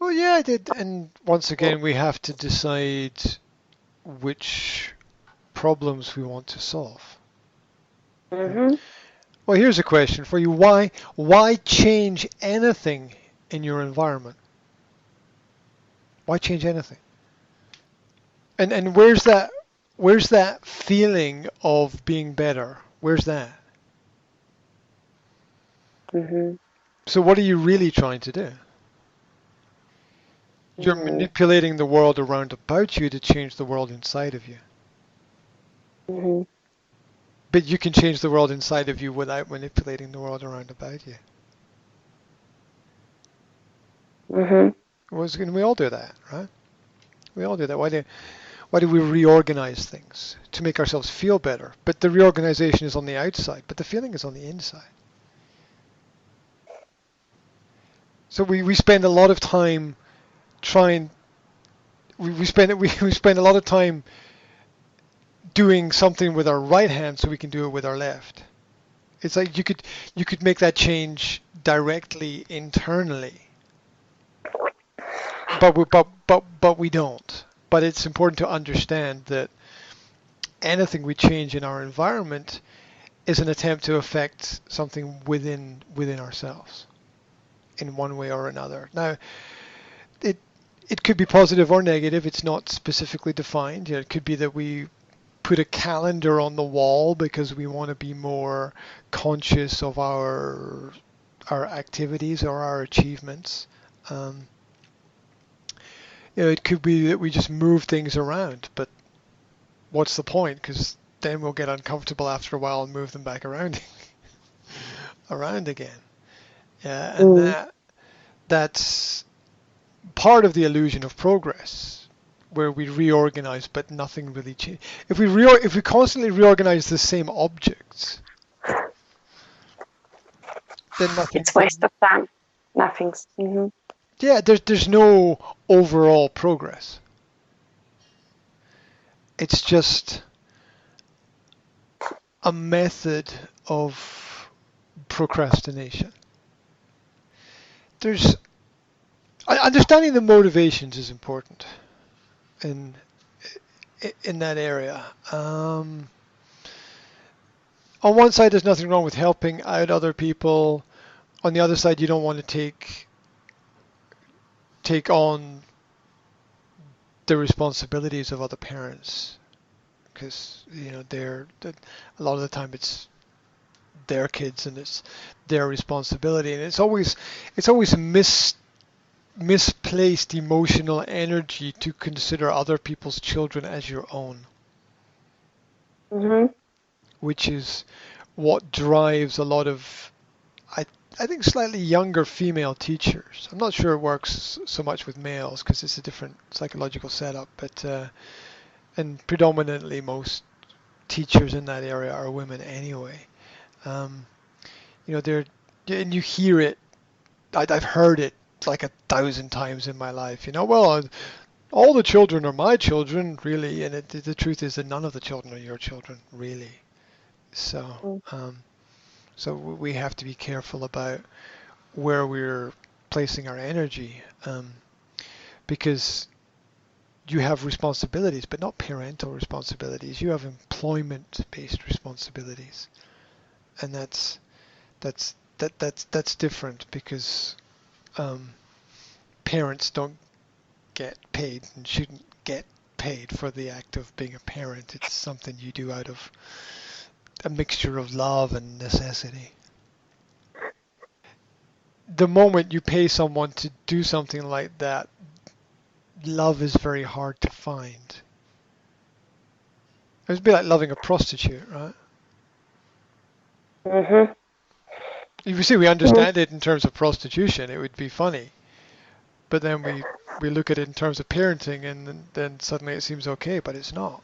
Well, yeah, I did. And once again, we have to decide which problems we want to solve. Mm-hmm. Well, here's a question for you. Why change anything in your environment? Why change anything? And where's that feeling of being better? Where's that? Mm-hmm. So what are you really trying to do? You're Mm-hmm. manipulating the world around about you to change the world inside of you. Mm-hmm. But you can change the world inside of you without manipulating the world around about you. Mm-hmm. We all do that, right? We all do that. Why do we reorganize things? To make ourselves feel better. But the reorganization is on the outside, but the feeling is on the inside. So we spend a lot of time trying we spend a lot of time doing something with our right hand so we can do it with our left. It's like you could make that change directly internally, but we don't. But it's important to understand that anything we change in our environment is an attempt to affect something within ourselves in one way or another. Now, it it could be positive or negative. It's not specifically defined. You know, it could be that we put a calendar on the wall because we want to be more conscious of our activities or our achievements. Um, it could be that we just move things around, but what's the point? Because then we'll get uncomfortable after a while and move them back around around again. Yeah, and Mm. that's part of the illusion of progress, where we reorganize but nothing really changes. If we constantly reorganize the same objects, then nothing. It's waste of time. Nothing's. Mm-hmm. Yeah, there's no overall progress. It's just a method of procrastination. There's understanding the motivations is important in in that area. On one side, there's nothing wrong with helping out other people. On the other side, you don't want to take on the responsibilities of other parents because a lot of the time it's their kids and it's their responsibility, and it's always misplaced emotional energy to consider other people's children as your own, Mm-hmm. which is what drives a lot of I I think slightly younger female teachers. I'm not sure it works so much with males because it's a different psychological setup, but and predominantly most teachers in that area are women anyway. Um, they're and you hear it. I've heard it like 1,000 times in my life. Well, all the children are my children, really, and the truth is that none of the children are your children, really. So, um, so we have to be careful about where we're placing our energy, because you have responsibilities, but not parental responsibilities. You have employment-based responsibilities, and that's different because um, parents don't get paid and shouldn't get paid for the act of being a parent. It's something you do out of a mixture of love and necessity. The moment you pay someone to do something like that, love is very hard to find. It would be like loving a prostitute, right? Mm-hmm. If you see, we Mm-hmm. understand it in terms of prostitution, it would be funny. But then we look at it in terms of parenting, and then suddenly it seems okay, but it's not.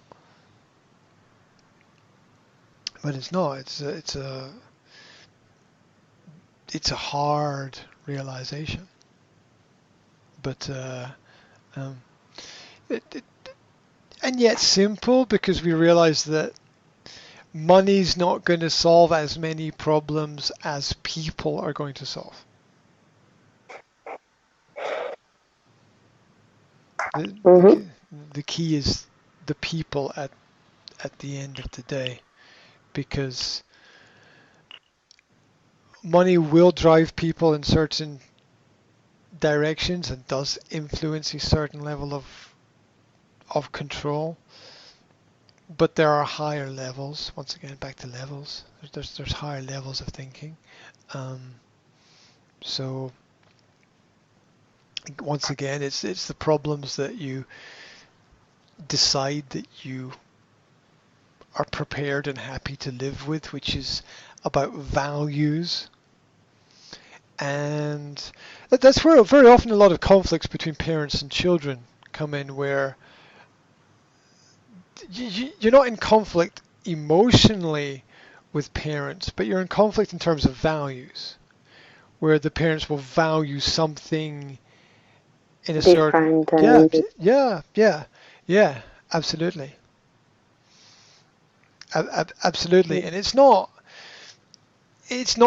But it's not. It's a hard realization. But um, it, and yet simple because we realize that money's not going to solve as many problems as people are going to solve. The, the, Mm-hmm. key- the key is the people at the end of the day, because money will drive people in certain directions and does influence a certain level of control. But there are higher levels. Once again, back to levels. There's higher levels of thinking. Um, so once again, it's the problems that you decide that you are prepared and happy to live with, which is about values. And that's where very often a lot of conflicts between parents and children come in, where you're not in conflict emotionally with parents, but you're in conflict in terms of values, where the parents will value something in a certain, Different yeah, and yeah, absolutely, absolutely. And it's not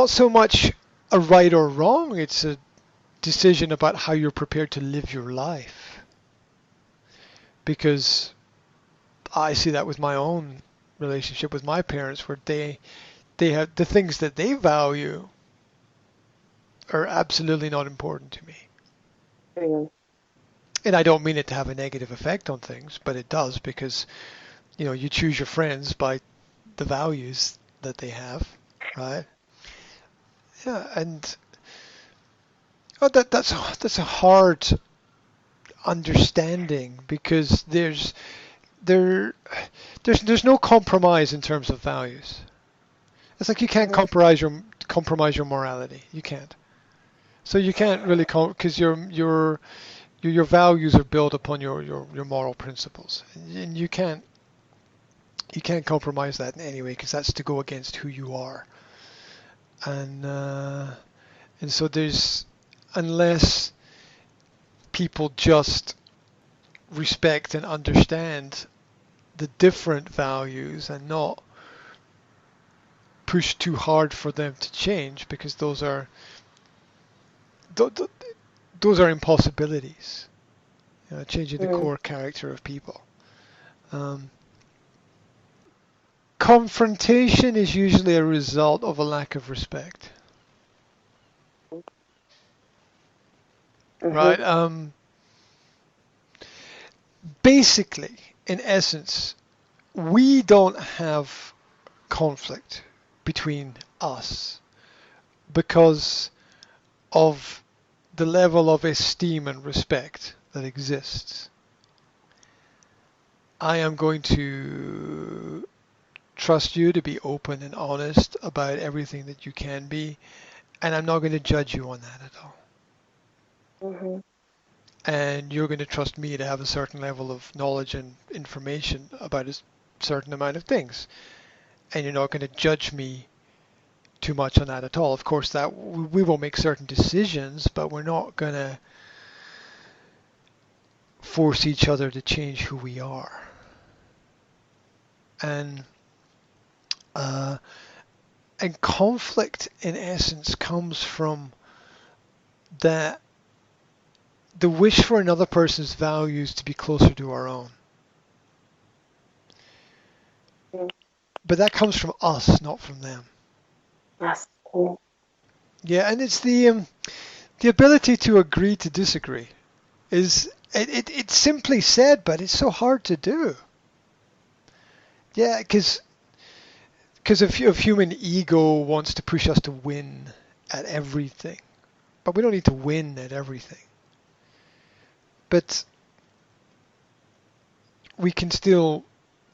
so much a right or wrong, it's a decision about how you're prepared to live your life. Because I see that with my own relationship with my parents, where they have the things that they value are absolutely not important to me. mm, And I don't mean it to have a negative effect on things, but it does, because you choose your friends by the values that they have, right? Yeah, and that's a hard understanding, because there there's no compromise in terms of values. It's like you can't mhm, compromise your morality. You can't. So you can't really because your values are built upon your moral principles, and you can't compromise that in any way, because that's to go against who you are. And so there's, unless people just respect and understand the different values and not push too hard for them to change, because th- th- those are impossibilities. Changing the mm, core character of people. Um, Confrontation is usually a result of a lack of respect, mhm, right? Basically, in essence, we don't have conflict between us because of the level of esteem and respect that exists. I am going to trust you to be open and honest about everything that you can be, and I'm not going to judge you on that at all. mhm, And you're going to trust me to have a certain level of knowledge and information about a certain amount of things, and you're not going to judge me too much on that at all. Of course, that we will make certain decisions, but we're not going to force each other to change who we are. And uh, and conflict, in essence, comes from that the wish for another person's values to be closer to our own. mm. But that comes from us, not from them. Yes. Mm, Yeah, and it's the ability to agree to disagree. It's simply said, but it's so hard to do. Yeah, because if human ego wants to push us to win at everything, but we don't need to win at everything. But we can still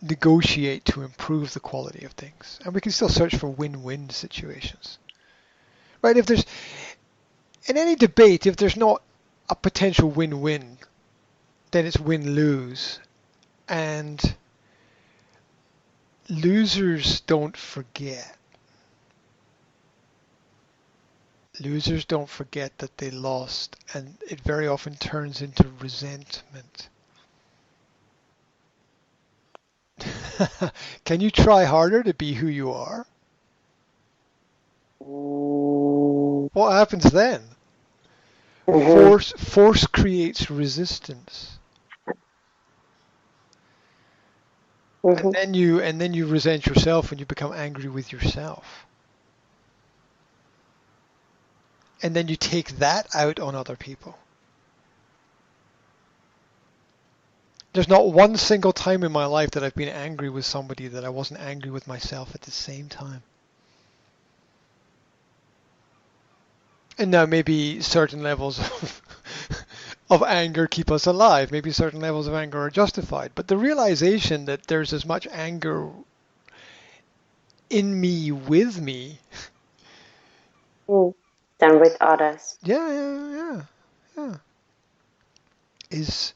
negotiate to improve the quality of things, and we can still search for win-win situations. Right? If there's in any debate, if there's not a potential win-win, then it's win-lose, and losers don't forget. Losers don't forget that they lost, and it very often turns into resentment. Can you try harder to be who you are? mm, What happens then? mhm. Force creates resistance. And then you resent yourself when you become angry with yourself. And then you take that out on other people. There's not one single time in my life that I've been angry with somebody that I wasn't angry with myself at the same time. And now maybe certain levels of anger keep us alive. Maybe certain levels of anger are justified. But the realization that there's as much anger in me with me. Than with others. Yeah. Is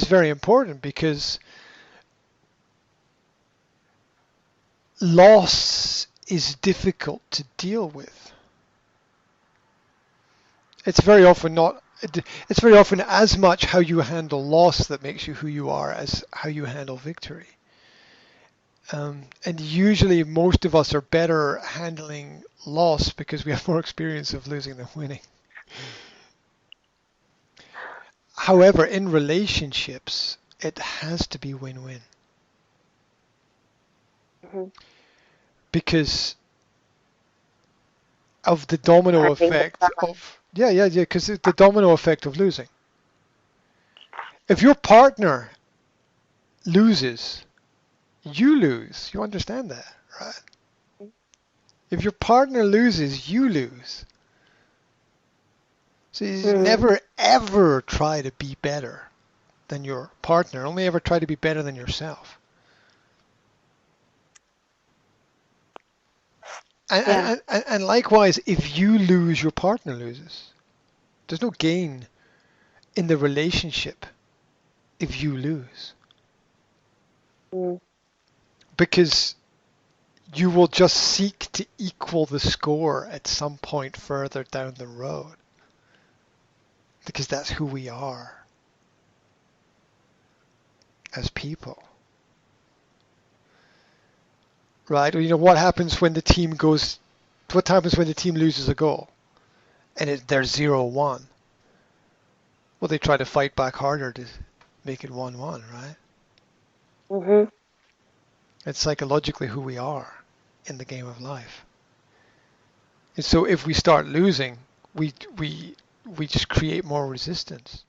very important, because loss is difficult to deal with. It's very often as much how you handle loss that makes you who you are as how you handle victory. And usually most of us are better handling loss because we have more experience of losing than winning. However, in relationships, it has to be win-win. Because of the domino effect of because the domino effect of losing. If your partner loses, you lose. You understand that, right? If your partner loses, you lose. So you never ever try to be better than your partner. Only ever try to be better than yourself. And likewise, if you lose, your partner loses. There's no gain in the relationship if you lose. Because you will just seek to equal the score at some point further down the road. Because that's who we are as people. Right? What happens when the team loses a goal and they're 0-1? Well, they try to fight back harder to make it 1-1, right? It's psychologically who we are in the game of life. And so if we start losing, we just create more resistance.